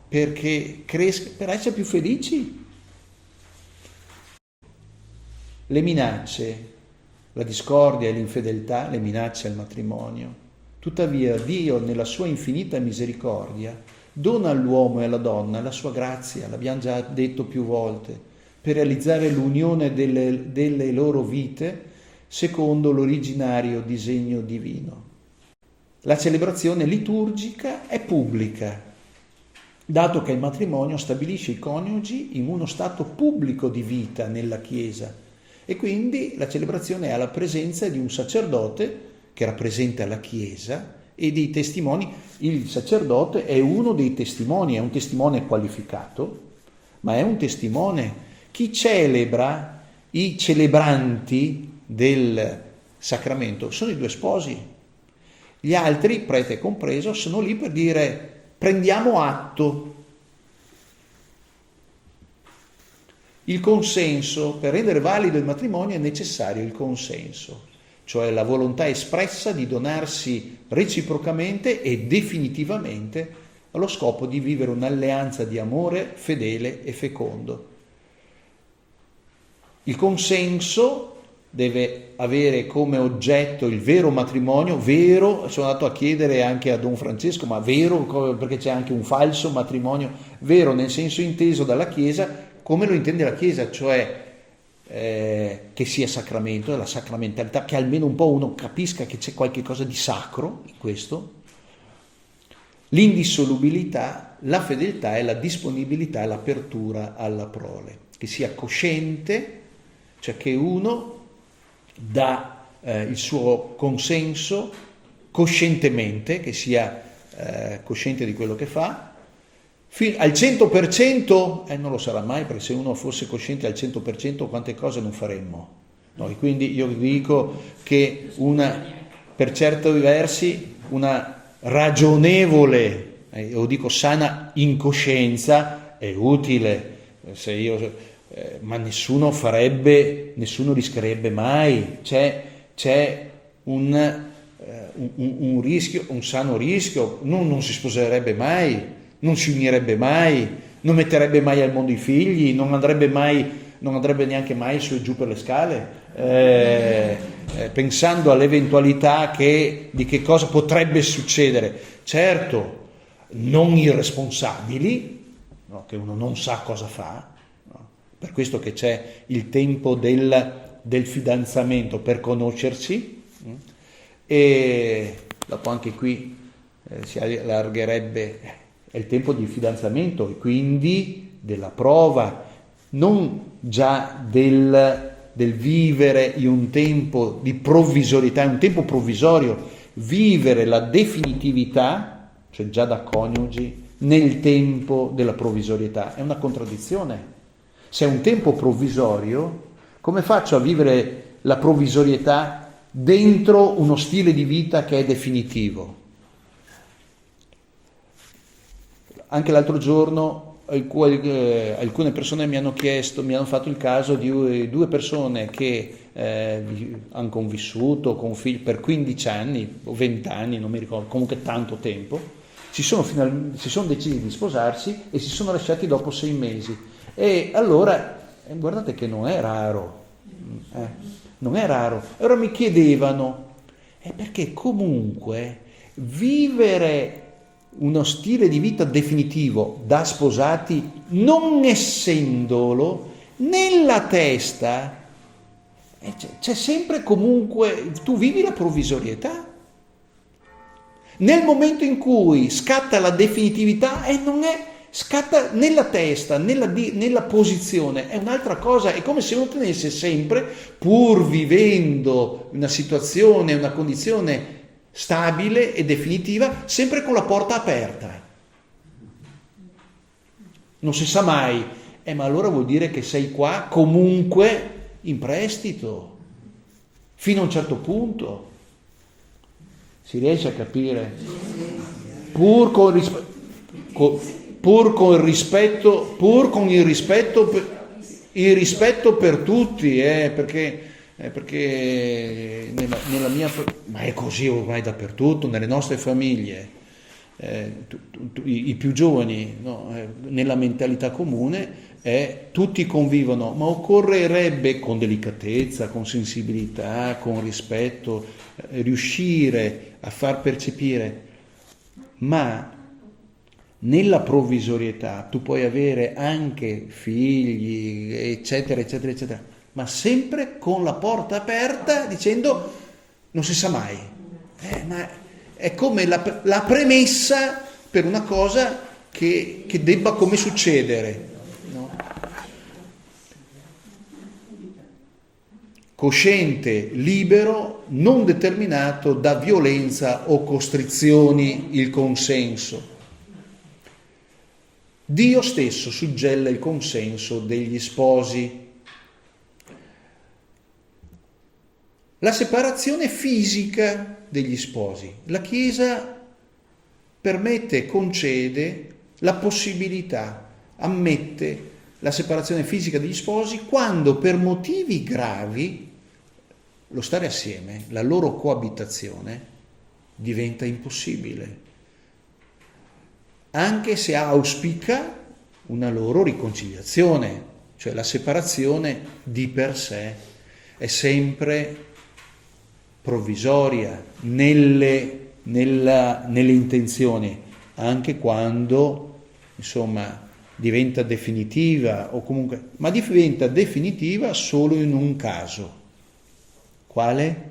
perché cresca, per essere più felici. Le minacce, la discordia e l'infedeltà, le minacce al matrimonio. Tuttavia Dio, nella sua infinita misericordia, dona all'uomo e alla donna la sua grazia, l'abbiamo già detto più volte, per realizzare l'unione delle loro vite secondo l'originario disegno divino. La celebrazione liturgica è pubblica, dato che il matrimonio stabilisce i coniugi in uno stato pubblico di vita nella Chiesa, e quindi la celebrazione è alla presenza di un sacerdote che rappresenta la Chiesa e dei testimoni. Il sacerdote è uno dei testimoni, è un testimone qualificato, ma è un testimone. Chi celebra, i celebranti del sacramento, sono i 2 sposi. Gli altri, prete compreso, sono lì per dire: prendiamo atto. Il consenso, per rendere valido il matrimonio è necessario il consenso, cioè la volontà espressa di donarsi reciprocamente e definitivamente allo scopo di vivere un'alleanza di amore fedele e fecondo. Il consenso deve avere come oggetto il vero matrimonio, vero, sono andato a chiedere anche a Don Francesco, ma vero, perché c'è anche un falso matrimonio, vero nel senso inteso dalla Chiesa, come lo intende la Chiesa, cioè che sia sacramento, la sacramentalità, che almeno un po' uno capisca che c'è qualche cosa di sacro in questo, l'indissolubilità, la fedeltà e la disponibilità e l'apertura alla prole, che sia cosciente, cioè che uno dà il suo consenso coscientemente, che sia cosciente di quello che fa, al 100%, non lo sarà mai, perché se uno fosse cosciente al 100% quante cose non faremmo. No? Quindi io dico che per certi versi una ragionevole, o dico sana incoscienza è utile, se io, ma nessuno rischierebbe mai, c'è un rischio, un sano rischio, non si sposerebbe mai, non si unirebbe mai, non metterebbe mai al mondo i figli, non andrebbe neanche mai su e giù per le scale, pensando all'eventualità di che cosa potrebbe succedere. Certo, non irresponsabili, no, che uno non sa cosa fa, no? Per questo che c'è il tempo del fidanzamento per conoscersi, e dopo anche qui si allargherebbe. È il tempo di fidanzamento e quindi della prova, non già del vivere in un tempo di provvisorietà, in un tempo provvisorio, vivere la definitività, cioè già da coniugi, nel tempo della provvisorietà. È una contraddizione. Se è un tempo provvisorio, come faccio a vivere la provvisorietà dentro uno stile di vita che è definitivo? Anche l'altro giorno alcune persone mi hanno fatto il caso di due persone che hanno convissuto con figli per 15 anni o 20 anni, non mi ricordo, comunque tanto tempo, si sono decisi di sposarsi e si sono lasciati dopo 6 mesi. E allora, guardate che non è raro. Allora mi chiedevano, perché comunque vivere uno stile di vita definitivo da sposati, non essendolo, nella testa c'è sempre comunque, tu vivi la provvisorietà. Nel momento in cui scatta la definitività, scatta nella testa, nella posizione, è un'altra cosa, è come se uno tenesse sempre, pur vivendo una situazione, una condizione stabile e definitiva, sempre con la porta aperta. Non si sa mai, ma allora vuol dire che sei qua comunque in prestito, fino a un certo punto. Si riesce a capire? Pur con il rispetto per tutti, perché nella mia, ma è così ormai dappertutto, nelle nostre famiglie, i più giovani, no, nella mentalità comune tutti convivono, ma occorrerebbe con delicatezza, con sensibilità, con rispetto, riuscire a far percepire, ma nella provvisorietà tu puoi avere anche figli, eccetera, eccetera, eccetera, ma sempre con la porta aperta, dicendo non si sa mai, ma è come la premessa per una cosa che debba come succedere, no? Cosciente, libero, non determinato da violenza o costrizioni il consenso. Dio stesso suggella il consenso degli sposi. La separazione fisica degli sposi. La Chiesa permette e concede la possibilità, ammette la separazione fisica degli sposi quando per motivi gravi lo stare assieme, la loro coabitazione diventa impossibile, anche se auspica una loro riconciliazione, cioè la separazione di per sé è sempre provvisoria nelle intenzioni, anche quando, insomma, diventa definitiva, o comunque, ma diventa definitiva solo in un caso. Quale?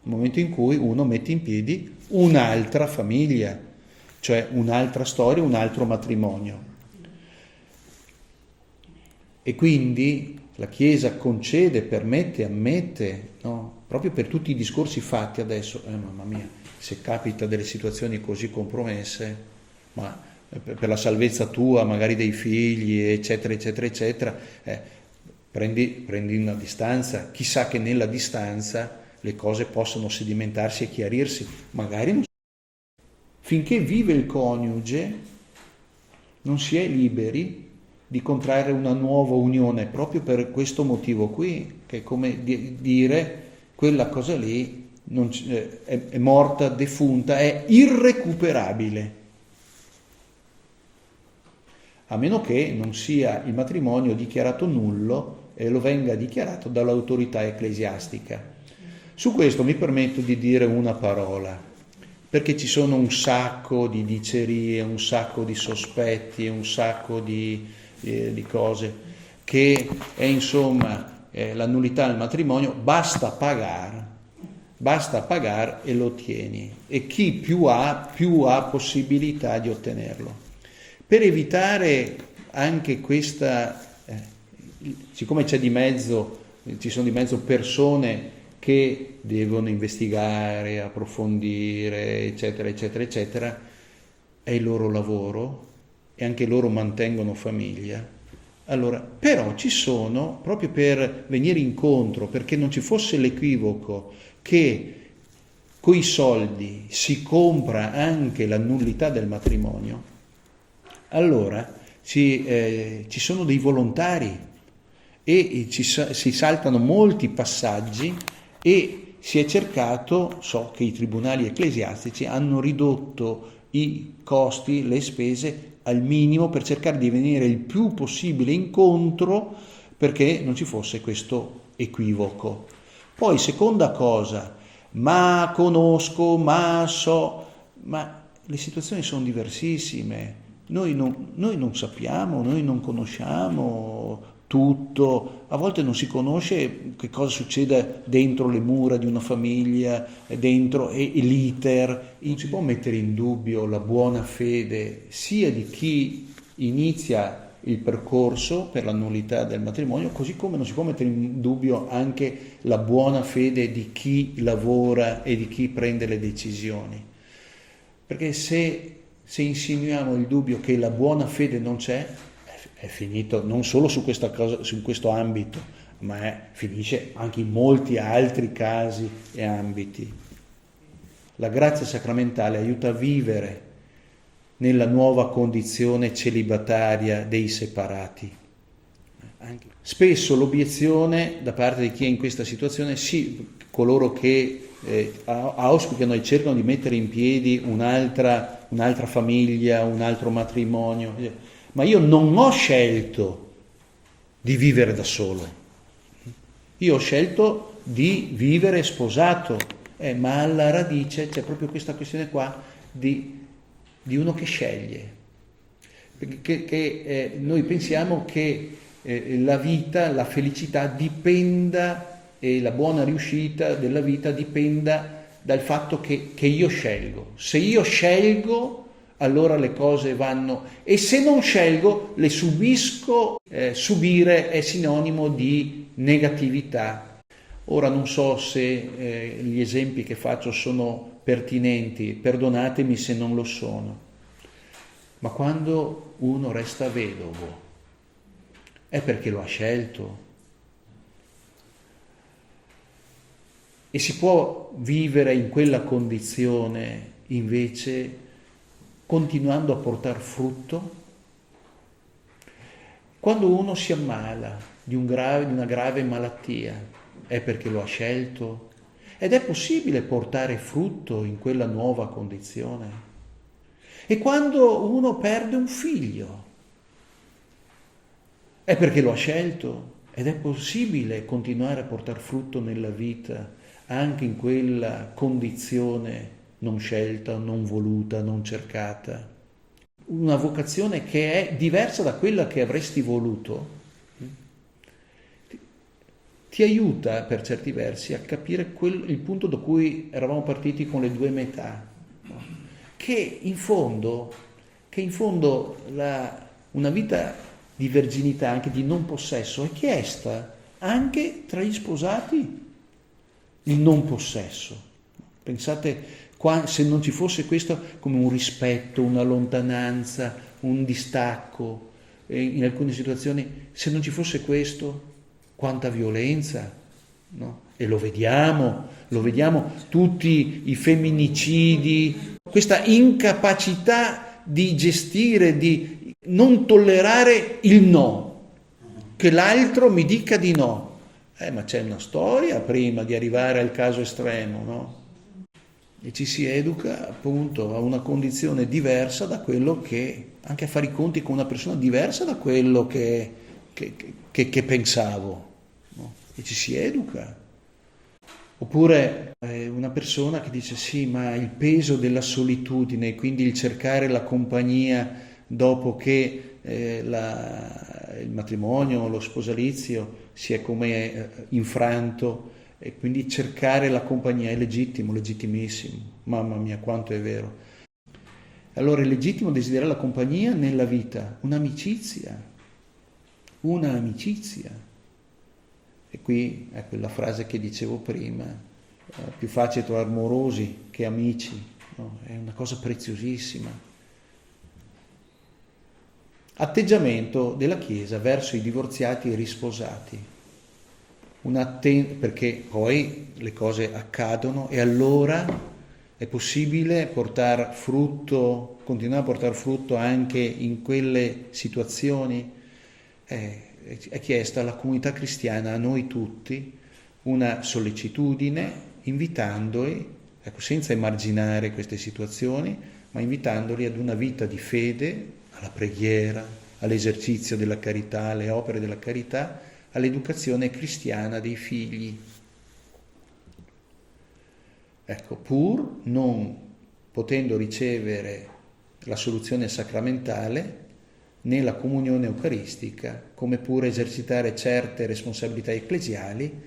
Il momento in cui uno mette in piedi un'altra famiglia, cioè un'altra storia, un altro matrimonio. E quindi la Chiesa concede, permette, ammette, no? Proprio per tutti i discorsi fatti adesso, mamma mia, se capita delle situazioni così compromesse, ma per la salvezza tua, magari dei figli, eccetera, eccetera, eccetera, prendi una distanza, chissà che nella distanza le cose possono sedimentarsi e chiarirsi, magari non. Finché vive il coniuge non si è liberi di contrarre una nuova unione, proprio per questo motivo qui, che è come dire quella cosa lì è morta, defunta, è irrecuperabile. A meno che non sia il matrimonio dichiarato nullo e lo venga dichiarato dall'autorità ecclesiastica. Su questo mi permetto di dire una parola, perché ci sono un sacco di dicerie, un sacco di sospetti, un sacco di cose, che è insomma la nullità del matrimonio, basta pagare e lo ottieni, e chi più ha possibilità di ottenerlo. Per evitare anche questa, siccome ci sono di mezzo persone che devono investigare, approfondire, eccetera, eccetera, eccetera, è il loro lavoro e anche loro mantengono famiglia. Allora, però ci sono, proprio per venire incontro, perché non ci fosse l'equivoco che coi soldi si compra anche la nullità del matrimonio, allora ci sono dei volontari e si saltano molti passaggi, e si è cercato, so che i tribunali ecclesiastici hanno ridotto i costi, le spese al minimo, per cercare di venire il più possibile incontro, perché non ci fosse questo equivoco. Poi, seconda cosa, ma conosco, ma so, ma le situazioni sono diversissime. Noi non sappiamo, noi non conosciamo tutto, a volte non si conosce che cosa succede dentro le mura di una famiglia, dentro e l'iter. Non si può mettere in dubbio la buona fede sia di chi inizia il percorso per la nullità del matrimonio, così come non si può mettere in dubbio anche la buona fede di chi lavora e di chi prende le decisioni. Perché se insinuiamo il dubbio che la buona fede non c'è, è finito non solo su questa cosa, su questo ambito, ma finisce anche in molti altri casi e ambiti. La grazia sacramentale aiuta a vivere nella nuova condizione celibataria dei separati. Spesso l'obiezione da parte di chi è in questa situazione, sì, coloro che auspicano e cercano di mettere in piedi un'altra famiglia, un altro matrimonio, ma io non ho scelto di vivere da solo, io ho scelto di vivere sposato, ma alla radice c'è proprio questa questione qua di uno che sceglie, perché noi pensiamo che la vita, la felicità dipenda, e la buona riuscita della vita dipenda dal fatto che io scelgo. Se io scelgo, allora le cose vanno, e se non scelgo le subisco. Subire è sinonimo di negatività. Ora non so se gli esempi che faccio sono pertinenti, perdonatemi se non lo sono, ma quando uno resta vedovo è perché lo ha scelto, e si può vivere in quella condizione invece continuando a portare frutto. Quando uno si ammala di una grave malattia è perché lo ha scelto, ed è possibile portare frutto in quella nuova condizione. E quando uno perde un figlio è perché lo ha scelto, ed è possibile continuare a portare frutto nella vita anche in quella condizione non scelta, non voluta, non cercata. una vocazione che è diversa da quella che avresti voluto, ti aiuta per certi versi a capire il punto da cui eravamo partiti con le due metà, no? Che in fondo una vita di verginità, anche di non possesso, è chiesta anche tra gli sposati, il non possesso. Pensate, se non ci fosse questo come un rispetto, una lontananza, un distacco, in alcune situazioni, se non ci fosse questo, quanta violenza, no? E lo vediamo tutti i femminicidi, questa incapacità di gestire, di non tollerare il no, che l'altro mi dica di no. Ma c'è una storia prima di arrivare al caso estremo, no? E ci si educa appunto a una condizione diversa da quello che, anche a fare i conti con una persona diversa da quello che pensavo, no? E ci si educa. Oppure una persona che dice sì, ma il peso della solitudine, quindi il cercare la compagnia dopo che il matrimonio, lo sposalizio si è come infranto, e quindi cercare la compagnia è legittimo, legittimissimo, mamma mia quanto è vero. Allora è legittimo desiderare la compagnia nella vita, un'amicizia. E qui è quella frase che dicevo prima, più facile trovare morosi che amici, no? È una cosa preziosissima. Atteggiamento della Chiesa verso i divorziati e risposati. Perché poi le cose accadono e allora è possibile portare frutto, continuare a portare frutto anche in quelle situazioni. È chiesta alla comunità cristiana, a noi tutti, una sollecitudine, invitandoli, senza emarginare queste situazioni, ma invitandoli ad una vita di fede, alla preghiera, all'esercizio della carità, alle opere della carità, all'educazione cristiana dei figli. Pur non potendo ricevere la soluzione sacramentale né la comunione eucaristica, come pure esercitare certe responsabilità ecclesiali,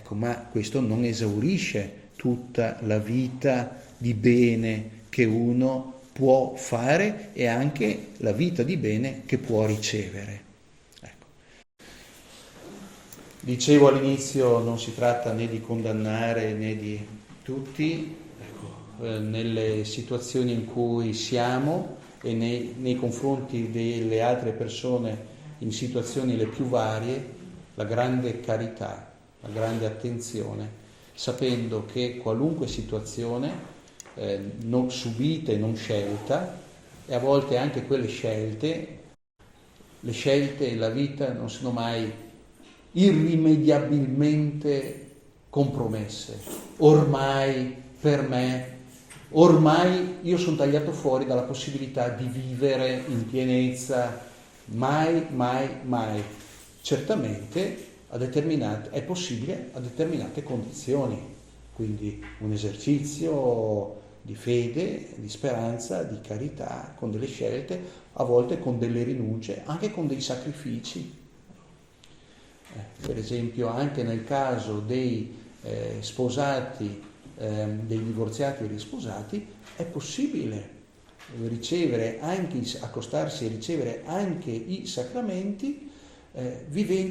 ma questo non esaurisce tutta la vita di bene che uno può fare e anche la vita di bene che può ricevere. Dicevo all'inizio, non si tratta né di condannare né di tutti, nelle situazioni in cui siamo e nei confronti delle altre persone in situazioni le più varie, la grande carità, la grande attenzione, sapendo che qualunque situazione non subita e non scelta, e a volte anche quelle scelte, le scelte e la vita non sono mai irrimediabilmente compromesse. Ormai per me, io sono tagliato fuori dalla possibilità di vivere in pienezza, mai. Certamente è possibile a determinate condizioni, quindi un esercizio di fede, di speranza, di carità, con delle scelte, a volte con delle rinunce, anche con dei sacrifici. Per esempio anche nel caso dei sposati, dei divorziati e risposati, è possibile accostarsi e ricevere anche i sacramenti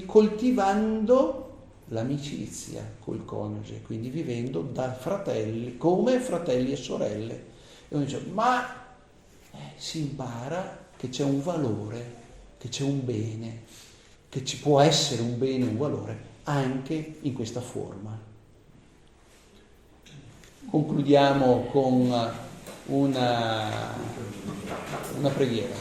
coltivando l'amicizia col coniuge, quindi vivendo da fratelli, come fratelli e sorelle. E uno dice, ma si impara che c'è un valore, che c'è un bene, che ci può essere un bene, un valore, anche in questa forma. Concludiamo con una preghiera.